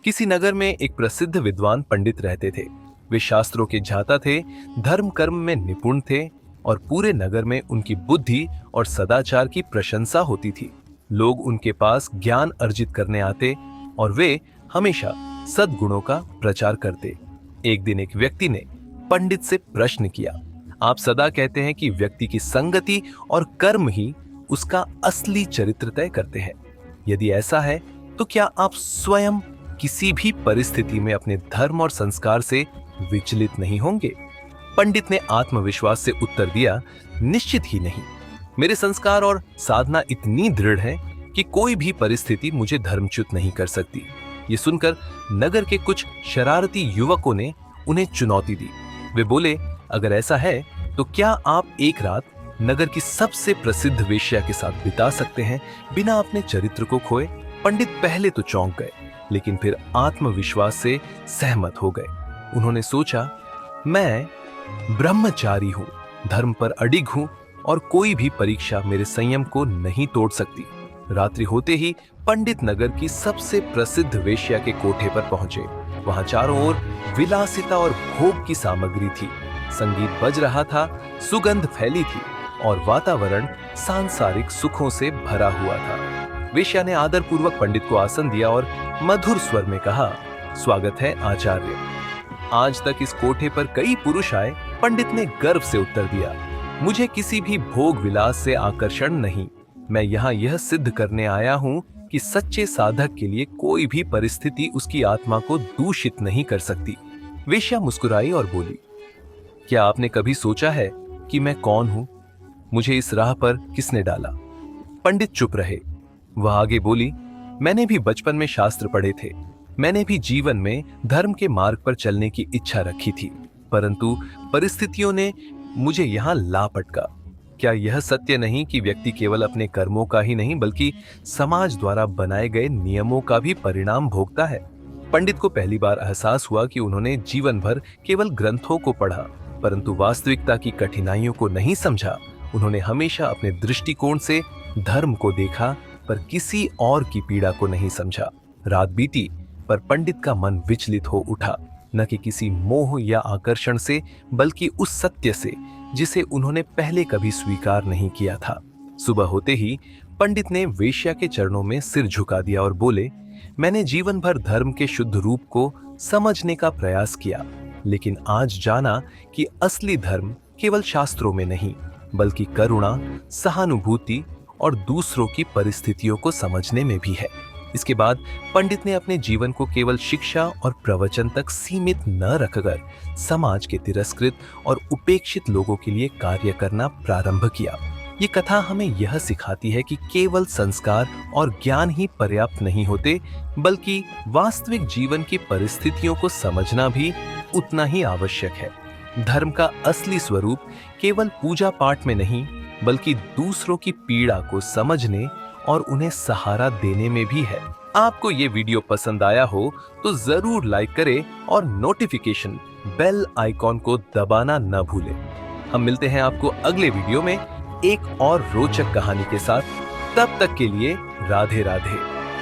किसी नगर में एक प्रसिद्ध विद्वान पंडित रहते थे। वे शास्त्रों के झाता थे, धर्म कर्म में निपुण थे और पूरे नगर में उनकी बुद्धि और सदाचार की प्रशंसा होती थी। लोग उनके पास ज्ञान अर्जित करने आते और वे हमेशा सद्गुणों का प्रचार करते। एक दिन एक व्यक्ति ने पंडित से प्रश्न किया, आप सदा कहते हैं कि व्यक्ति की संगति और कर्म ही उसका असली चरित्र तय करते हैं। यदि ऐसा है तो क्या आप स्वयं किसी भी परिस्थिति में अपने धर्म और संस्कार से विचलित नहीं होंगे? पंडित ने आत्मविश्वास से उत्तर दिया, निश्चित ही नहीं। मेरे संस्कार और साधना इतनी दृढ़ है कि कोई भी परिस्थिति मुझे धर्मच्युत नहीं कर सकती। ये सुनकर नगर के कुछ शरारती युवकों ने उन्हें चुनौती दी। वे बोले, अगर ऐसा है तो क्या आप एक रात नगर की सबसे प्रसिद्ध वेश्या के साथ बिता सकते हैं बिना अपने चरित्र को खोए? पंडित पहले तो चौंक गए, लेकिन फिर आत्मविश्वास से सहमत हो गए। उन्होंने सोचा, मैं ब्रह्मचारी हूं, धर्म पर अडिग हूं और कोई भी परीक्षा मेरे संयम को नहीं तोड़ सकती। रात्रि होते ही पंडित नगर की सबसे प्रसिद्ध वेश्या के कोठे पर पहुंचे। वहां चारों ओर विलासिता और भोग की सामग्री थी। संगीत बज रहा था, सुगंध फैली थी और वातावरण सांसारिक सुखों से भरा हुआ था। वेश्या ने आदरपूर्वक पंडित को आसन दिया और मधुर स्वर में कहा, स्वागत है आचार्य। आज तक इस कोठे पर कई पुरुष आए। पंडित ने गर्व से उत्तर दिया, मुझे किसी भी भोग विलास से आकर्षण नहीं। मैं यहाँ यह सिद्ध करने आया हूँ कि सच्चे साधक के लिए कोई भी परिस्थिति उसकी आत्मा को दूषित नहीं कर सकती। वेश्या मुस्कुराई और बोली, क्या आपने कभी सोचा है कि मैं कौन हूं? मुझे इस राह पर किसने डाला? पंडित चुप रहे। वह आगे बोली, मैंने भी बचपन में शास्त्र पढ़े थे। मैंने भी जीवन में धर्म के मार्ग पर चलने की इच्छा रखी थी, परंतु परिस्थितियों ने मुझे यहाँ ला पटका। क्या यह सत्य नहीं कि व्यक्ति केवल अपने कर्मों का ही नहीं बल्कि समाज द्वारा बनाए गए नियमों का भी परिणाम भोगता है? पंडित को पहली बार एहसास हुआ कि उन्होंने जीवन भर केवल ग्रंथों को पढ़ा, परंतु वास्तविकता की कठिनाइयों को नहीं समझा। उन्होंने हमेशा अपने दृष्टिकोण से धर्म को देखा, पर किसी और की पीड़ा को नहीं समझा। रात बीती, पर पंडित का मन विचलित हो उठा, न कि किसी मोह या आकर्षण से, बल्कि उस सत्य से जिसे उन्होंने पहले कभी स्वीकार नहीं किया था। सुबह होते ही पंडित ने वेश्या के चरणों में सिर झुका दिया और बोले, मैंने जीवन भर धर्म के शुद्ध रूप को समझने का प्रयास किया, लेकिन आज जाना कि असली धर्म केवल शास्त्रों में नहीं, बल्कि करुणा, सहानुभूति और दूसरों की परिस्थितियों को समझने में भी है। इसके बाद पंडित ने अपने जीवन को केवल शिक्षा और प्रवचन तक सीमित न रखकर समाज के तिरस्कृत और उपेक्षित लोगों के लिए कार्य करना प्रारंभ किया। ये कथा हमें यह सिखाती है कि केवल संस्कार और ज्ञान ही पर्याप्त नहीं होते, बल्कि वास्तविक जीवन की परिस्थितियों को समझना भी उतना ही आवश्यक है। धर्म का असली स्वरूप केवल पूजा पाठ में नहीं, बल्कि दूसरों की पीड़ा को समझने और उन्हें सहारा देने में भी है। आपको ये वीडियो पसंद आया हो तो जरूर लाइक करें और नोटिफिकेशन बेल आइकॉन को दबाना न भूलें। हम मिलते हैं आपको अगले वीडियो में एक और रोचक कहानी के साथ। तब तक के लिए राधे राधे।